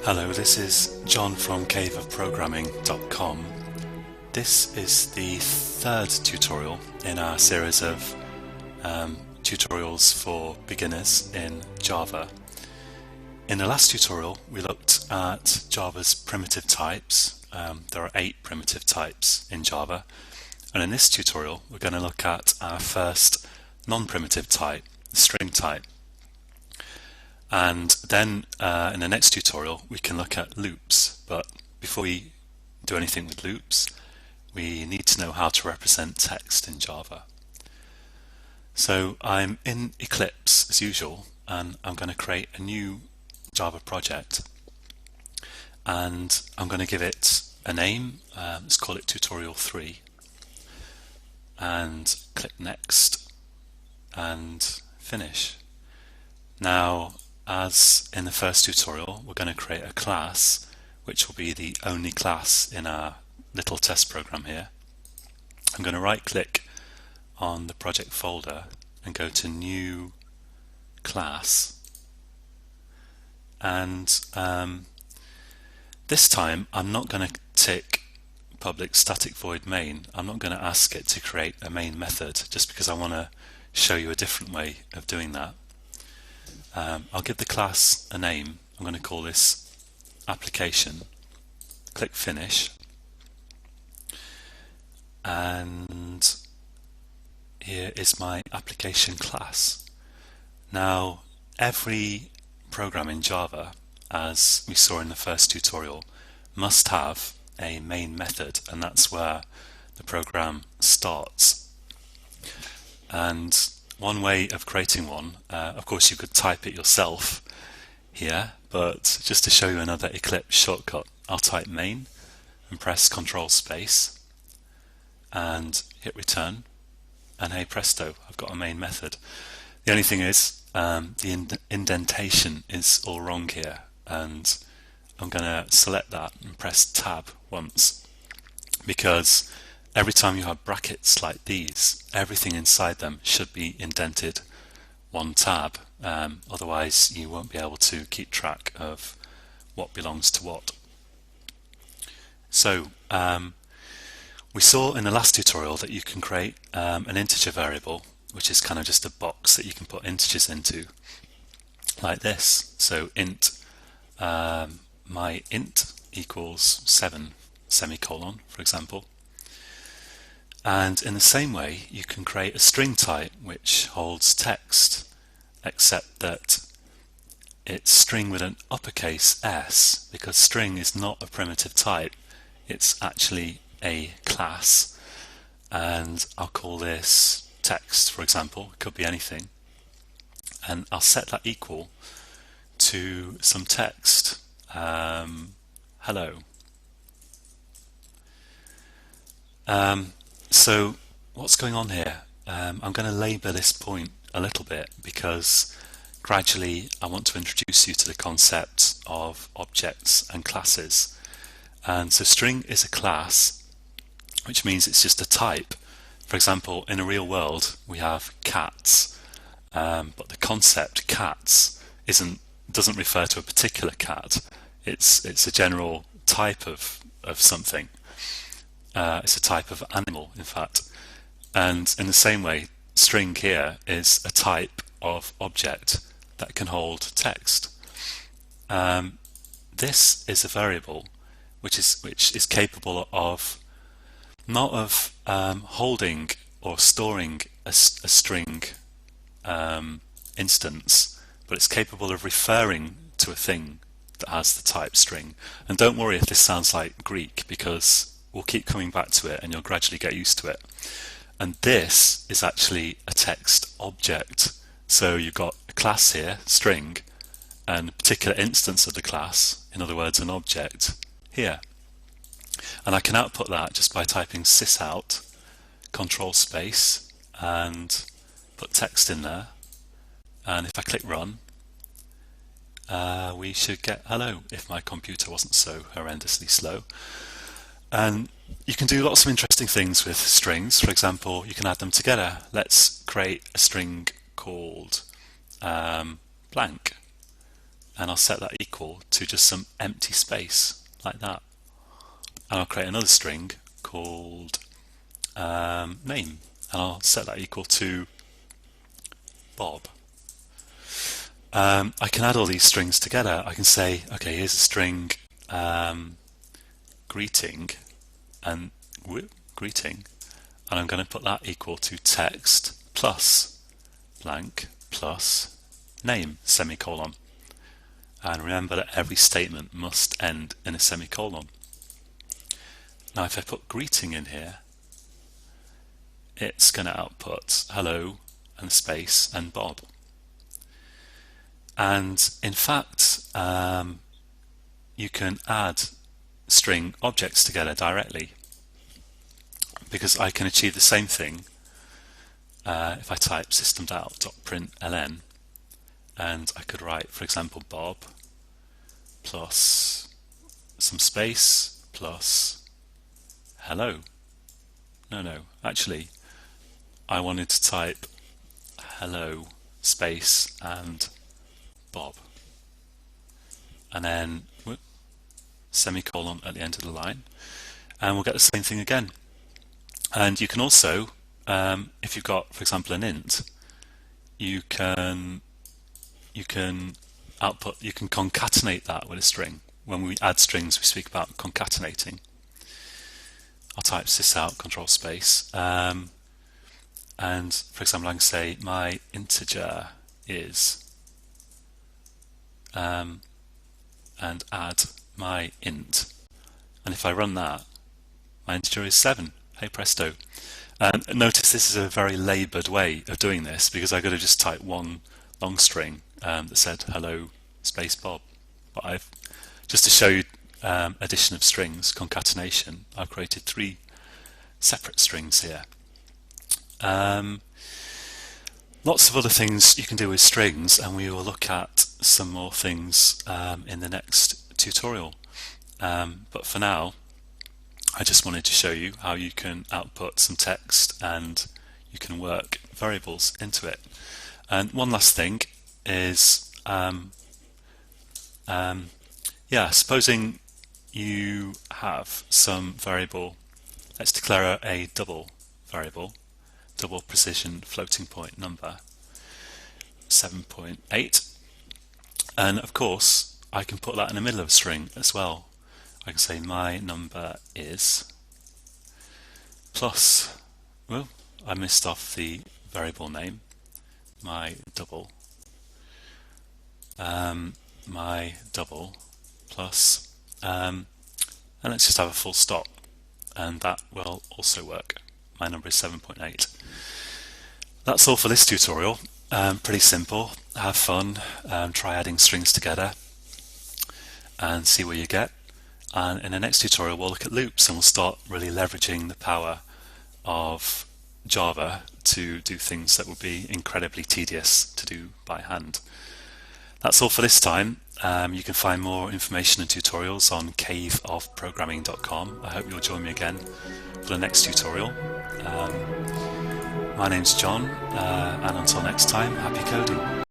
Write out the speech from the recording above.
Hello, this is John from caveofprogramming.com. This is the third tutorial in our series of tutorials for beginners in Java. In the last tutorial, we looked at Java's primitive types. There are 8 primitive types in Java. And in this tutorial, we're going to look at our first non-primitive type, the string type. And then in the next tutorial we can look at loops, but before we do anything with loops we need to know how to represent text in Java. So I'm in Eclipse as usual, and I'm going to create a new Java project, and I'm going to give it a name. Let's call it tutorial 3, and click next and finish. Now, as in the first tutorial, we're going to create a class which will be the only class in our little test program here. I'm going to right click on the project folder and go to new class, and this time I'm not going to tick public static void main. I'm not going to ask it to create a main method just because I want to show you a different way of doing that. I'll give the class a name. I'm going to call this application. Click finish, and here is my application class. Now, every program in Java, as we saw in the first tutorial, must have a main method, and that's where the program starts. And one way of creating one, of course you could type it yourself here, but just to show you another Eclipse shortcut, I'll type main and press Control space and hit return, and hey presto, I've got a main method. The only thing is the indentation is all wrong here, and I'm going to select that and press tab once, because every time you have brackets like these, everything inside them should be indented one tab, otherwise you won't be able to keep track of what belongs to what. So we saw in the last tutorial that you can create an integer variable, which is kind of just a box that you can put integers into, like this. So int my int equals 7 semicolon, for example. And in the same way, you can create a string type which holds text, except that it's string with an uppercase S, because string is not a primitive type, it's actually a class. And I'll call this text, for example. It could be anything. And I'll set that equal to some text. Hello. So what's going on here? I'm going to labour this point a little bit because gradually I want to introduce you to the concept of objects and classes. And so string is a class, which means it's just a type. For example, in a real world we have cats, but the concept cats doesn't refer to a particular cat. It's a general type of something. It's a type of animal, in fact. And in the same way, string here is a type of object that can hold text. This is a variable which is capable of not of holding or storing a string instance, but it's capable of referring to a thing that has the type string. And don't worry if this sounds like Greek, because we'll keep coming back to it and you'll gradually get used to it. And this is actually a text object. So you've got a class here, string, and a particular instance of the class, in other words an object, here. And I can output that just by typing sysout, control space, and put text in there. And if I click run, we should get hello, if my computer wasn't so horrendously slow. And you can do lots of interesting things with strings. For example, you can add them together. Let's create a string called blank. and I'll set that equal to just some empty space like that. And I'll create another string called name, and I'll set that equal to Bob. I can add all these strings together. I can say, okay, here's a string greeting, and I'm going to put that equal to text plus blank plus name semicolon. And remember that every statement must end in a semicolon. Now if I put greeting in here, it's going to output hello and space and Bob. And in fact, you can add string objects together directly, because I can achieve the same thing if I type system.out.println, and I could write, for example, Bob plus some space plus hello. No, actually I wanted to type hello space and Bob, and then semicolon at the end of the line, and we'll get the same thing again. And you can also, if you've got, for example, an int, you can concatenate that with a string. When we add strings, we speak about concatenating. I'll type sysout control space, and for example, I can say my integer is, and add my int, and if I run that, my integer is 7. Hey presto. Notice this is a very laboured way of doing this, because I could have just typed one long string that said hello space Bob, but I've, just to show you addition of strings, concatenation, I've created 3 separate strings here. Lots of other things you can do with strings, and we will look at some more things in the next tutorial. But for now, I just wanted to show you how you can output some text and you can work variables into it. And one last thing is, supposing you have some variable, let's declare a double variable, double precision floating point number, 7.8, and of course I can put that in the middle of a string as well. I can say my number is plus, well, I missed off the variable name, my double plus, and let's just have a full stop, and that will also work. My number is 7.8. That's all for this tutorial. Pretty simple. Have fun, try adding strings together and see where you get. And in the next tutorial we'll look at loops, and we'll start really leveraging the power of Java to do things that would be incredibly tedious to do by hand. That's all for this time. You can find more information and tutorials on caveofprogramming.com. I hope you'll join me again for the next tutorial. My name's John, and until next time, happy coding.